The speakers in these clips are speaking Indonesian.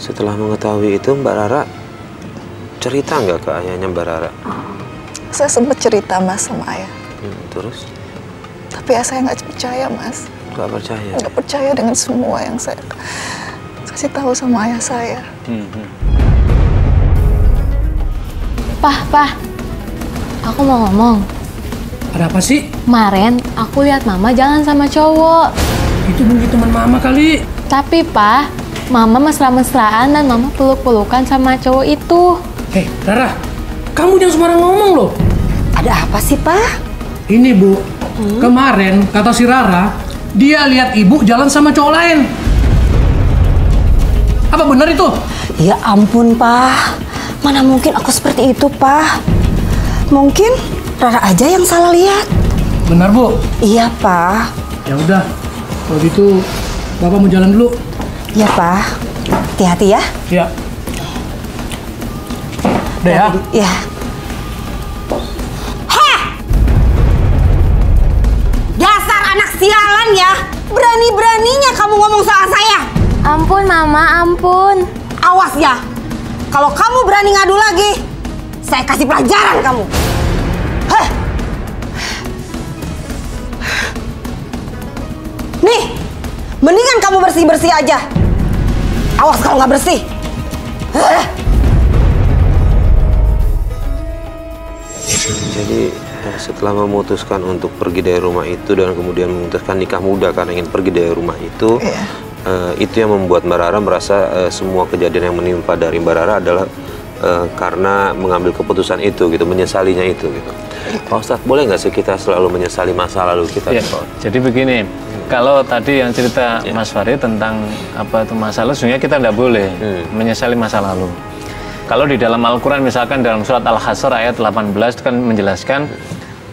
Setelah mengetahui itu, Mbak Rara cerita nggak ke ayahnya Mbak Rara? Saya sempat cerita Mas sama ayah. Terus? Tapi saya nggak percaya Mas. Nggak percaya? Nggak percaya dengan semua yang saya kasih tahu sama ayah saya. Pah, aku mau ngomong. Ada apa sih? Kemarin aku lihat Mama jalan sama cowok. Itu mungkin teman Mama kali. Tapi Pak, Mama mesra-mesraan dan Mama peluk-pelukan sama cowok itu. Hei, Rara, kamu jangan sembarang ngomong loh. Ada apa sih, Pak? Ini, Bu. Kemarin, kata si Rara, dia lihat Ibu jalan sama cowok lain. Apa benar itu? Ya ampun, Pak. Mana mungkin aku seperti itu, Pak. Mungkin Rara aja yang salah lihat. Benar, Bu? Iya, Pak. Ya udah, kalau gitu Bapak mau jalan dulu. Iya, Pak. Hati-hati ya. Iya. Udah ya? Iya. Heh! Dasar anak sialan ya. Berani-beraninya kamu ngomong soal saya. Ampun Mama, ampun. Awas ya. Kalau kamu berani ngadu lagi, saya kasih pelajaran kamu. Heh! Nih, mendingan kamu bersih-bersih aja. Awas kalau nggak bersih. Jadi setelah memutuskan untuk pergi dari rumah itu dan kemudian memutuskan nikah muda karena ingin pergi dari rumah itu, itu yang membuat Mbak Rara merasa semua kejadian yang menimpa dari Mbak Rara adalah karena mengambil keputusan itu, gitu, menyesalinya itu, gitu. Pak Ustadz, boleh nggak sih kita selalu menyesali masa lalu kita? Ya, jadi begini, kalau tadi yang cerita Mas Farid tentang apa itu masa lalu, sebenarnya kita tidak boleh menyesali masa lalu. Kalau di dalam Al-Quran, misalkan dalam surat Al-Hasr ayat 18 itu kan menjelaskan,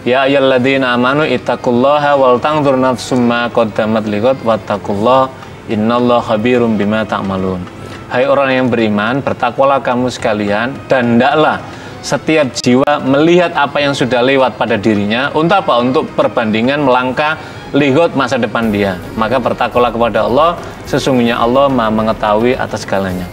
ya ayyuhalladzina amanu ittaqullaha wal tanzur nafsum ma qaddamat lighad wattaqullaha innallaha khabirum bima ta'malun. Hai orang yang beriman, bertakwalah kamu sekalian dan hendaklah setiap jiwa melihat apa yang sudah lewat pada dirinya untuk apa? Untuk perbandingan melangkah lihat masa depan dia. Maka bertakwalah kepada Allah, sesungguhnya Allah Maha mengetahui atas segalanya.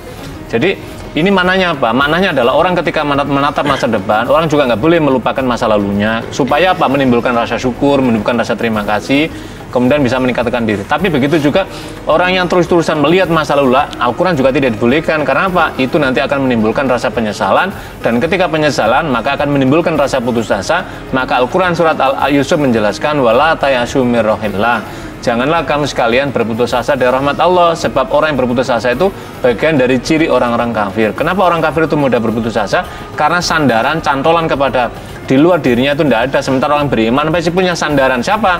Jadi ini maknanya apa? Maknanya adalah orang ketika menatap masa depan, orang juga nggak boleh melupakan masa lalunya, supaya apa? Menimbulkan rasa syukur, menimbulkan rasa terima kasih, kemudian bisa meningkatkan diri. Tapi begitu juga orang yang terus-terusan melihat masa lalu, Al-Quran juga tidak dibolehkan. Karena apa? Itu nanti akan menimbulkan rasa penyesalan, dan ketika penyesalan maka akan menimbulkan rasa putus asa. Maka Al-Quran surat Al-Yusuf menjelaskan, wala tayasu mir rohillah. Janganlah kamu sekalian berputus asa dari rahmat Allah, sebab orang yang berputus asa itu bagian dari ciri orang-orang kafir. Kenapa orang kafir itu mudah berputus asa? Karena sandaran, cantolan kepada di luar dirinya itu tidak ada. Sementara orang beriman pasti punya sandaran. Siapa?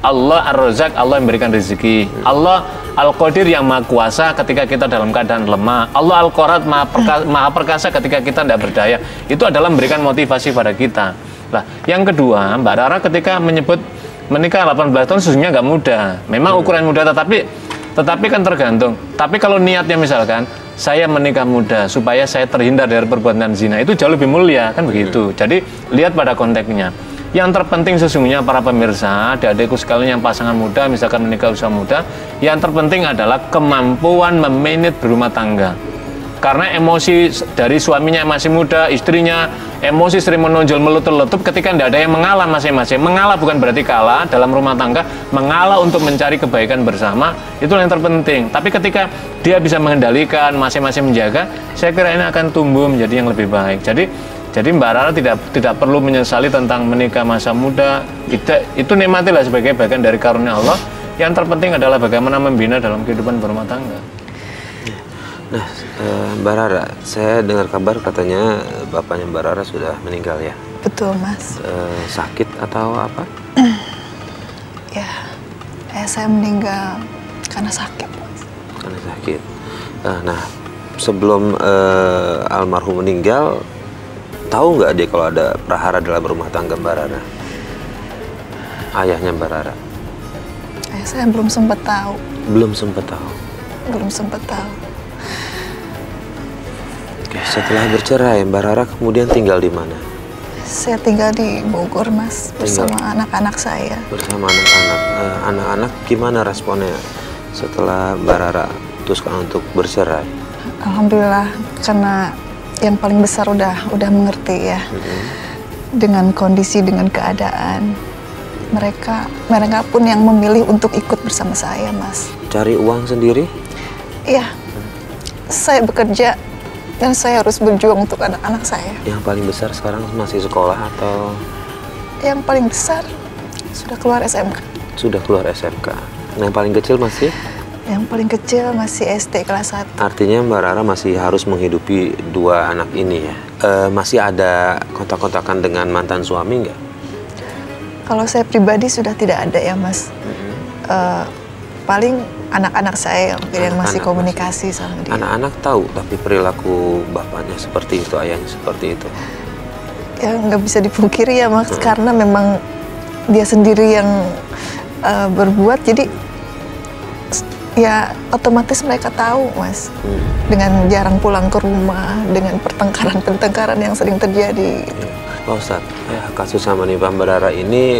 Allah Ar-Razzaq, Allah yang memberikan rezeki. Allah Al-Qadir yang maha kuasa ketika kita dalam keadaan lemah. Allah Al-Qarat maha perkasa ketika kita tidak berdaya. Itu adalah memberikan motivasi pada kita. Nah, yang kedua, Mbak Rara ketika menyebut menikah 18 tahun sesungguhnya nggak mudah. Memang ukuran mudah, tetapi kan tergantung. Tapi kalau niatnya misalkan saya menikah muda supaya saya terhindar dari perbuatan zina, itu jauh lebih mulia, kan begitu. Jadi lihat pada konteksnya. Yang terpenting sesungguhnya para pemirsa, adik-adikku sekalian yang pasangan muda, misalkan menikah usia muda, yang terpenting adalah kemampuan memanage berumah tangga. Karena emosi dari suaminya yang masih muda, istrinya emosi sering menonjol meletup-letup ketika tidak ada yang mengalah masing-masing. Mengalah bukan berarti kalah dalam rumah tangga, mengalah untuk mencari kebaikan bersama, itu yang terpenting. Tapi ketika dia bisa mengendalikan, masing-masing menjaga, saya kira ini akan tumbuh menjadi yang lebih baik. Jadi Mbak Rara tidak perlu menyesali tentang menikah masa muda. Itu nikmatilah sebagai bagian dari karunia Allah. Yang terpenting adalah bagaimana membina dalam kehidupan berumah tangga. Nah, Mbak Rara, saya dengar kabar katanya bapaknya Mbak Rara sudah meninggal ya? Betul, Mas. Sakit atau apa? Ya, saya meninggal karena sakit, Mas. Karena sakit. Nah, sebelum almarhum meninggal, tahu nggak dia kalau ada prahara dalam rumah tangga Mbak Rara? Ayahnya Mbak Rara? Saya belum sempat tahu. Belum sempat tahu? Belum sempat tahu. Setelah bercerai, Mbak Rara kemudian tinggal di mana? Saya tinggal di Bogor, Mas, bersama anak-anak saya. Bersama anak-anak. Anak-anak gimana responnya setelah Mbak Rara putuskan untuk bercerai? Alhamdulillah, karena yang paling besar udah mengerti ya. Dengan kondisi, dengan keadaan. Mereka pun yang memilih untuk ikut bersama saya, Mas. Cari uang sendiri? Iya. Saya bekerja dan saya harus berjuang untuk anak-anak saya. Yang paling besar sekarang masih sekolah atau? Yang paling besar sudah keluar SMK. Sudah keluar SMK. Yang paling kecil masih? Yang paling kecil masih SD kelas 1. Artinya Mbak Rara masih harus menghidupi dua anak ini ya? Masih ada kontak-kontakan dengan mantan suami nggak? Kalau saya pribadi sudah tidak ada ya, Mas. Paling anak-anak saya yang masih komunikasi sama dia. Anak-anak tahu tapi perilaku bapaknya seperti itu, ayahnya seperti itu? Ya nggak bisa dipungkiri ya, Mas, karena memang dia sendiri yang berbuat, jadi ya otomatis mereka tahu, Mas. Dengan jarang pulang ke rumah, dengan pertengkaran yang sering terjadi. Pak Ustadz, ya, kasus sama nih Mbak Rara ini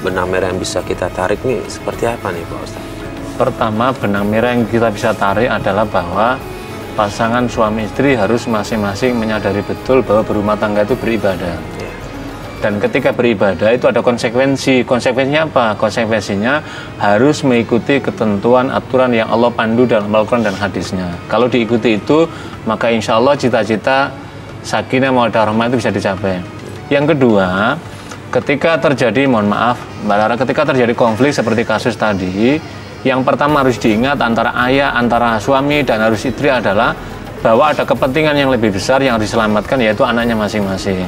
benang merah yang bisa kita tarik nih seperti apa nih Pak Ustadz? Pertama, benang merah yang kita bisa tarik adalah bahwa pasangan suami istri harus masing-masing menyadari betul bahwa berumah tangga itu beribadah. Dan ketika beribadah itu ada konsekuensi. Konsekuensinya apa? Konsekuensinya harus mengikuti ketentuan aturan yang Allah pandu dalam Al-Quran dan hadisnya. Kalau diikuti itu, maka insya Allah cita-cita sakinah mawaddah rahmah itu bisa dicapai. Yang kedua, ketika terjadi, mohon maaf Mbak Rara, ketika terjadi konflik seperti kasus tadi, yang pertama harus diingat antara ayah, antara suami dan harus istri adalah bahwa ada kepentingan yang lebih besar yang harus diselamatkan, yaitu anaknya masing-masing.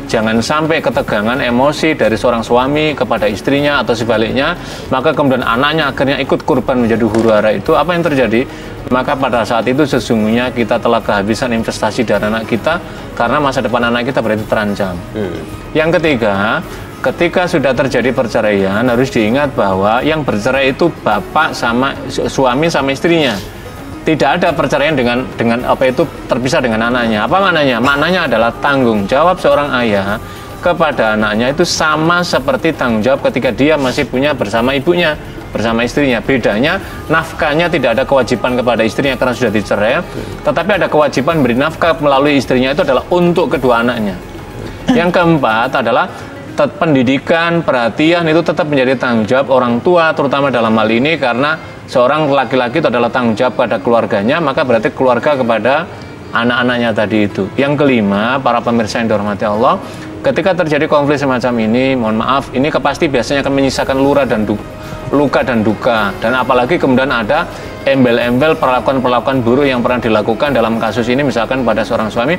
Jangan sampai ketegangan emosi dari seorang suami kepada istrinya atau sebaliknya, maka kemudian anaknya akhirnya ikut kurban menjadi huru-hara. Itu apa yang terjadi? Maka pada saat itu sesungguhnya kita telah kehabisan investasi dari anak kita, karena masa depan anak kita berarti terancam. Yang ketiga, ketika sudah terjadi perceraian, harus diingat bahwa yang bercerai itu bapak sama suami sama istrinya. Tidak ada perceraian dengan apa itu terpisah dengan anaknya. Apa maknanya? Maknanya adalah tanggung jawab seorang ayah kepada anaknya itu sama seperti tanggung jawab ketika dia masih punya bersama ibunya, bersama istrinya. Bedanya, nafkahnya tidak ada kewajiban kepada istrinya karena sudah dicerai, tetapi ada kewajiban beri nafkah melalui istrinya, itu adalah untuk kedua anaknya. Yang keempat adalah pendidikan, perhatian itu tetap menjadi tanggung jawab orang tua, terutama dalam hal ini karena seorang laki-laki itu adalah tanggung jawab pada keluarganya, maka berarti keluarga kepada anak-anaknya tadi itu. Yang kelima, para pemirsa yang dihormati Allah, ketika terjadi konflik semacam ini, mohon maaf, ini pasti biasanya akan menyisakan luka dan duka, dan apalagi kemudian ada embel-embel perlakuan-perlakuan buruk yang pernah dilakukan dalam kasus ini, misalkan pada seorang suami,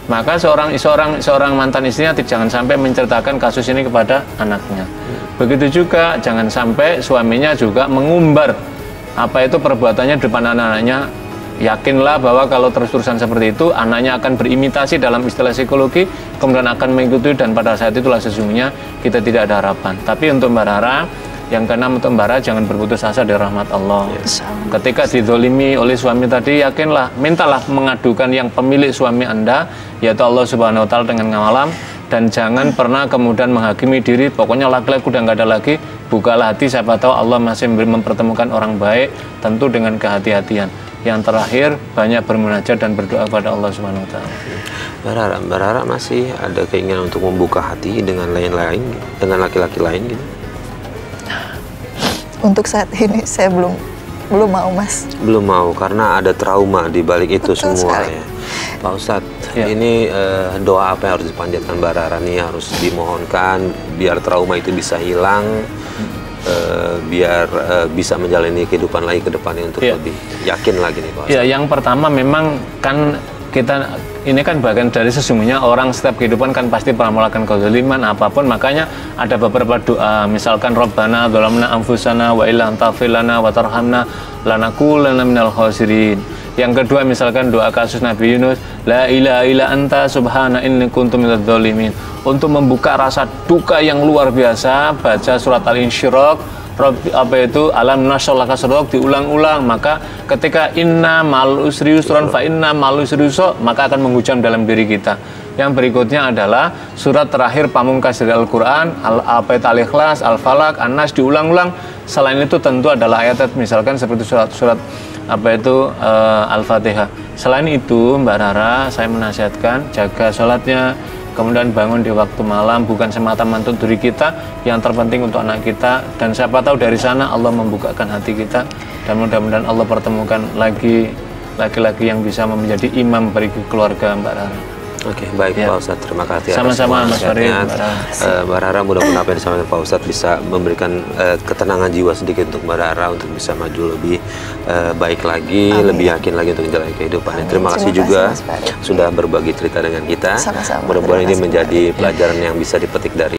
maka seorang mantan istrinya jangan sampai menceritakan kasus ini kepada anaknya. Begitu juga jangan sampai suaminya juga mengumbar apa itu perbuatannya di depan anak-anaknya. Yakinlah bahwa kalau terus-terusan seperti itu, anaknya akan berimitasi dalam istilah psikologi, kemudian akan mengikuti, dan pada saat itulah sesungguhnya kita tidak ada harapan. Tapi untuk Mbak Rara, yang keenam untuk Mbak Rara, jangan berputus asa dari rahmat Allah. Ketika dizolimi oleh suami tadi, yakinlah, mintalah mengadukan yang pemilik suami Anda, yaitu Allah Subhanahu Wa Taala dengan ngawalam, dan jangan pernah kemudian menghakimi diri. Pokoknya laki-laki udah nggak ada lagi, bukalah hati, siapa tahu Allah masih mempertemukan orang baik, tentu dengan kehati-hatian. Yang terakhir, banyak bermunajat dan berdoa kepada Allah Subhanahu Wa Taala. Mbak Rara masih ada keinginan untuk membuka hati dengan lain-lain, dengan laki-laki lain gitu? Untuk saat ini saya belum mau, Mas. Belum mau karena ada trauma di balik itu. Betul semua sekali. Ya. Pak Ustadz, ya. Ini doa apa yang harus dipanjatkan Mbak Rara nih, harus dimohonkan biar trauma itu bisa hilang, biar bisa menjalani kehidupan lagi ke depannya untuk lebih yakin lagi nih Pak Ustadz. Ya, yang pertama memang kan kita ini kan bagian dari sesungguhnya orang setiap kehidupan kan pasti pernah melakukan kezaliman apapun, makanya ada beberapa doa, misalkan Rabbana dzalamna anfusana wa illam taghfir lana wa tarhamna lanakunanna minal khasirin. Yang kedua misalkan doa kasus Nabi Yunus, la ilaha illa anta subhana inni kuntu minadz dzalimin. Untuk membuka rasa duka yang luar biasa, baca surat Al-Insyiraq, alam nasyallaka sadrak diulang-ulang, maka ketika inna mal usri yusran fa inna mal usri yusra, maka akan menghujam dalam diri kita. Yang berikutnya adalah surat terakhir pamungkas dari Al-Qur'an, Al-Ikhlas, Al-Falaq, An-Nas diulang-ulang. Selain itu tentu adalah ayat misalkan seperti surat Al-Fatihah. Selain itu, Mbak Rara, saya menasihatkan jaga sholatnya, kemudian bangun di waktu malam, bukan semata-mata untuk diri kita, yang terpenting untuk anak kita. Dan siapa tahu dari sana Allah membukakan hati kita, dan mudah-mudahan Allah pertemukan lagi laki-laki yang bisa menjadi imam bagi keluarga Mbak Rara. Oke, baik Pak Ustadz, terima kasih Sama-sama Mas Farid. Mbak Rara, mudah-mudahan apa yang disampaikan Pak Ustadz bisa memberikan ketenangan jiwa sedikit untuk Mbak Rara untuk bisa maju lebih baik lagi, lebih yakin lagi untuk menjalani kehidupan. Terima kasih juga sudah berbagi cerita dengan kita. Sama-sama. Mudah-mudahan ini menjadi pelajaran yang bisa dipetik dari